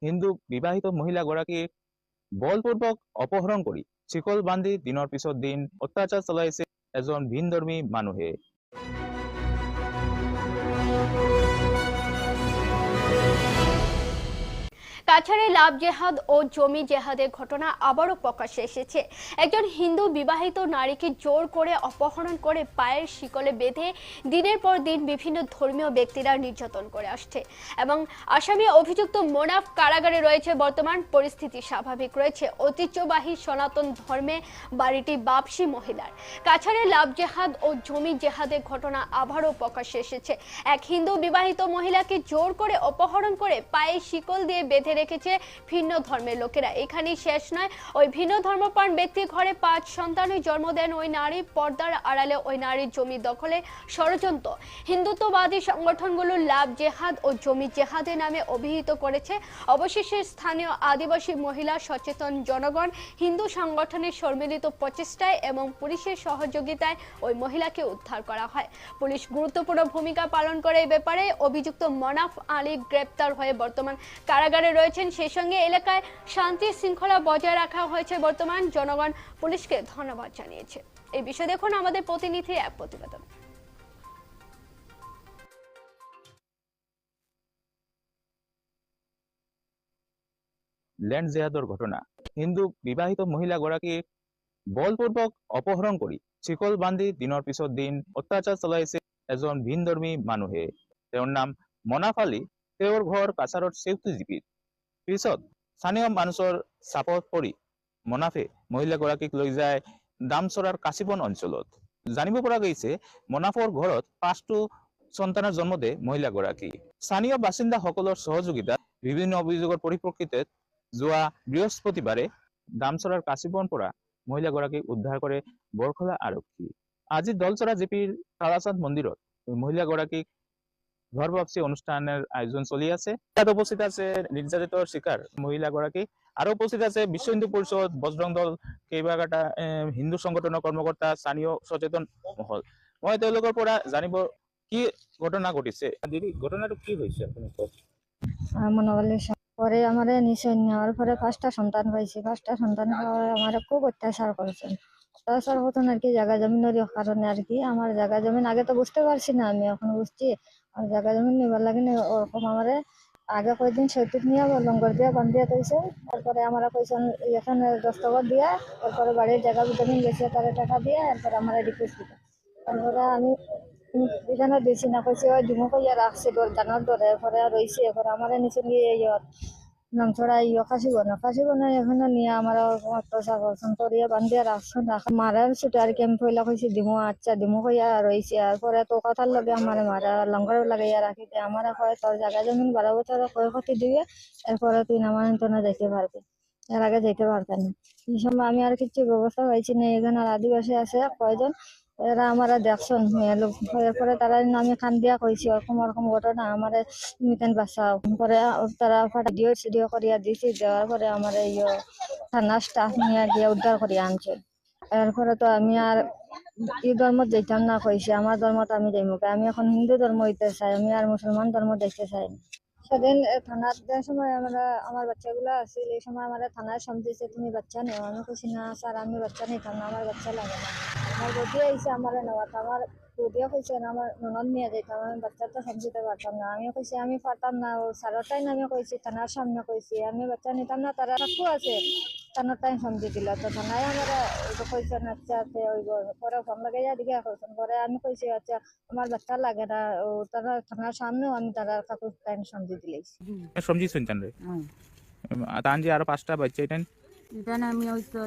হিন্দু বিবাহিত মহিলাগৰাকীক বলপূৰ্বক অপহৰণ কৰি চিকল বান্ধি দিনৰ পিছত দিন অত্যাচাৰ চলাইছে এজন ভিনধৰ্মী মানুহে। কাছাড়ে লাভ জেহাদ ও জমি জেহাদের ঘটনা আবারও প্রকাশ্যে এসেছে। একজন হিন্দু বিবাহিত নারীকে জোর করে অপহরণ করে পায়ের শিকলে বেঁধে দিনের পর দিন বিভিন্ন ধর্মীয় ব্যক্তিরা নির্যাতন করে আসছে এবং আসামি অভিযুক্ত মোনাফ কারাগারে রয়েছে। বর্তমান পরিস্থিতি স্বাভাবিক রয়েছে। ঐতিহ্যবাহী সনাতন ধর্মে বাড়িটি বাপসী মহিলার। কাছাড়ে লাভ জেহাদ ও জমি জেহাদের ঘটনা আবারও প্রকাশ্যে এসেছে। এক হিন্দু বিবাহিত মহিলাকে জোর করে অপহরণ করে পায়ে শিকল দিয়ে বেঁধে রেখেছে ভিন্ন ধর্মের লোকেরা। এখানেই শেষ নয়, ওই ভিন্ন ধর্মপ্রাণ ব্যক্তি ঘরে 5 সন্তানের জন্ম দেন ওই নারী। পর্দার আড়ালে ওই নারীর জমি দখলে ষড়যন্ত্র হিন্দুত্ববাদী সংগঠনগুলো লাভ জেহাদ ও জমি জেহাদের নামে অভিহিত করেছে। অবশেষে স্থানীয় আদিবাসী মহিলা সচেতন জনগণ, হিন্দু সংগঠনের সম্মিলিত প্রচেষ্টায় এবং পুলিশের সহযোগিতায় ওই মহিলাকে উদ্ধার করা হয়। পুলিশ গুরুত্বপূর্ণ ভূমিকা পালন করে। এই ব্যাপারে অভিযুক্ত মনাফ আলী গ্রেপ্তার হয়ে বর্তমান কারাগারে রয়েছেন। সেই সঙ্গে এলাকায় শান্তি শৃঙ্খলা বজায় রাখা হয়েছে। বর্তমান জনগণ পুলিশকে ধন্যবাদ জানিয়েছে। এই বিষয়ে দেখুন আমাদের প্রতিনিধির এক প্রতিবেদন। ল্যান্ড জেহাদৰ ঘটনা। হিন্দু বিবাহিত মহিলাগৰাকীক বলপূৰ্বক অপহৰণ কৰি চিকল বান্ধি দিনৰ পিছত দিন অত্যাচাৰ চলাইছে এজন ভিনধৰ্মী মানুহে। তেওঁৰ নাম মনাফ আলী। তেওঁৰ ঘৰ কাছাৰত চেউতিজিপিত। পিছত স্থানীয় মানুহৰ চাপত পৰি মনাফে মহিলাগৰাকীক লৈ যায় দামচৰাৰ কাশীবন অঞ্চলত। জানিব পৰা গৈছে মনাফৰ ঘৰত 5টো সন্তানৰ জন্ম দিয়ে মহিলাগৰাকী। স্থানীয় বাসিন্দাসকলৰ সহযোগিতাত বিভিন্ন অভিযোগৰ পৰিপ্ৰেক্ষিতত যোৱা বৃহস্পতিবাৰে দামচৰাৰ কাশীবন পৰা মহিলাগৰাকীক উদ্ধাৰ কৰে বৰখলা আৰক্ষী। আজি দলচৰা জিপিৰ তাৰাচাঁদ মন্দিৰত মহিলাগৰাকীক ঘর বাপসী অনুষ্ঠানের আয়োজন চলি আছে। তাত উপস্থিত আছে নির্যাতিতৰ শিকার মহিলাগৰাকী আৰু উপস্থিত আছে বিশ্ব হিন্দু পৰিষদ, বজৰং দল, কেইবাটা হিন্দু সংগঠনৰ কৰ্মকৰ্তা, স্থানীয় সচেতন মহল। মই তেওঁলোকৰ পৰা জানিব কি ঘটনা ঘটিছে। দিদি, ঘটনাটো কি হৈছে আপুনি কওক। পরে আমার নিচে নেওয়ার পরে 5টা সন্তান পাইছি। 5টা সন্তান পাওয়ার আমার খুব অত্যাচার করেছেন। অত্যাচার হতেন আর কি জায়গা জমিনের কারণে আর কি। আমার জায়গা জমিন আগে তো বুঝতে পারছি না, আমি এখন বুঝছি। আর জায়গা জমিন নিবার লাগে না ওরকম আমার আগে কয়েকদিন সৈতিক নিয়ে লঙ্গর দিয়ে বান্ধিয়ে কইছে। তারপরে আমরা কইছেন এখানে দস্তখত দিয়া, তারপরে বাড়ির জায়গা জমিন গেছে তারা টাকা দিয়ে, এরপরে আমার রিকোয়েস্ট দিত। তারপরে আমি এখানে দিছি না, কইছি ওই ডিমো কইয়া রাখছে জানার দরে। এরপরে রয়েছে এরপরে আমার নিচে নিয়ে নামছড়া কাশিবনে এখানে নিয়ে আমার অত্যাচার করছেন করিয়া বান্ধিয়া রাখছেন। মারার ছুটে আর কি আমি পয়লা কইছি দিমো, আচ্ছা দিমো কইয়া রয়েছে। এরপরে তো কথার লগে আমার মারা লঙ্গরের লাগাইয়া রাখিতে আমার কয় তোর জায়গা জমিন 12 বছর ক্ষয়ক্ষতি দিবে, এরপরে তুই নামান্তনে যেতে পারবি, এর আগে যেতে পারতেন না। এই সময় আমি আর কিছু ব্যবস্থা পাইছি না। এখানে আর আদিবাসী আছে কয়জন, এরা আমরা দেখছেন মেয়ে লোক। এরপরে তারা আমি খান দিয়া কইছি ওরকম ওরকম ঘটনা আমার মিতেন বাঁচাও। পরে তারা ভিডিও করিয়া দিছি। দেওয়ার পরে আমার এই থানা স্টাফ নিয়ে গিয়ে উদ্ধার করিয়া আনছে। এরপরে তো আমি আর এই ধর্ম যেতাম না, কইছি আমার ধর্মটা আমি যাইমুখে। আমি এখন হিন্দু ধর্ম হইতে চাই, আমি আর মুসলমান ধর্ম দেখতে চাই না। সেদিন থানার যে সময় আমার বাচ্চাগুলো আসছিল, এই সময় আমার থানায় সমঝেছে তুমি বাচ্চা নেও। আমি কইছি না স্যার, আমি বাচ্চা নিতাম না, আমার বাচ্চা লাগে না। আমার বদি আইসে আমার নেওয়া, আমার বদিও কইছে না আমার ননদ নিয়ে যেতাম, আমি বাচ্চা তো সমঝিতে পারতাম না। আমি কইছি আমি পারতাম না, ও সারাটাই আমি কইছি থানার সামনে কইছি আমি বাচ্চা নিতাম না। তারা সাক্ষী আছে, থানাটাই সমঝি দিল। তো থানায় আমার কইছে আচ্ছা ওই পরে ফোন লাগাইয়া দিকে কইছেন। পরে আমি কইছি আচ্ছা আমার বাচ্চা লাগে না, ও তারা থানার সামনেও আমি তারা কাকুর টাইম সমঝি দিলেছি। সমঝি শুনতেন রে তান যে আরো 5টা বাচ্চা এটান এটা আমি ওই তো